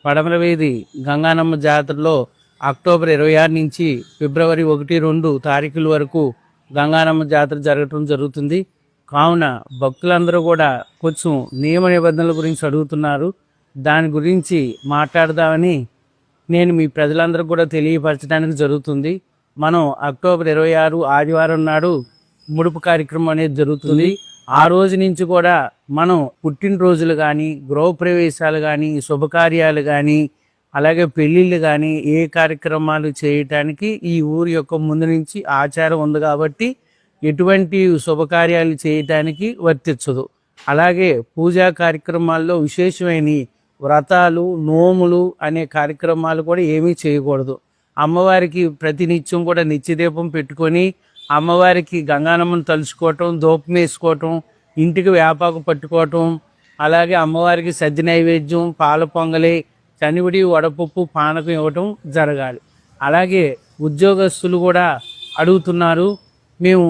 పడమరవేది గంగానమ్మ జాతరలో అక్టోబర్ 26 నుంచి ఫిబ్రవరి 1-2 తారీఖుల వరకు గంగానమ్మ జాతర జరగటం జరుగుతుంది. కావున భక్తులందరూ కూడా కొంచెం నియమ నిబంధనల గురించి అడుగుతున్నారు. దాని గురించి మాట్లాడదామని నేను మీ ప్రజలందరూ కూడా తెలియపరచడానికి జరుగుతుంది. మనం అక్టోబర్ 26 ఆదివారం నాడు ముడుపు కార్యక్రమం అనేది జరుగుతుంది. ఆ రోజు నుంచి కూడా మనం పుట్టినరోజులు కానీ, గృహప్రవేశాలు కానీ, శుభకార్యాలు కానీ, అలాగే పెళ్ళిళ్ళు కానీ ఏ కార్యక్రమాలు చేయటానికి ఈ ఊరి యొక్క ముందు నుంచి ఆచారం ఉంది కాబట్టి ఎటువంటి శుభకార్యాలు చేయటానికి వర్తించదు. అలాగే పూజా కార్యక్రమాల్లో విశేషమైన వ్రతాలు, నోములు అనే కార్యక్రమాలు కూడా ఏమీ చేయకూడదు. అమ్మవారికి ప్రతినిత్యం కూడా నిత్యదీపం పెట్టుకొని అమ్మవారికి గంగానమ్మను తలుచుకోవటం, ధూపం వేసుకోవటం, ఇంటికి వేపాకు పట్టుకోవటం, అలాగే అమ్మవారికి సద్ది నైవేద్యం, పాల పొంగలి, చనివిడి, వడపప్పు, పానకం ఇవ్వటం జరగాలి. అలాగే ఉద్యోగస్తులు కూడా అడుగుతున్నారు, మేము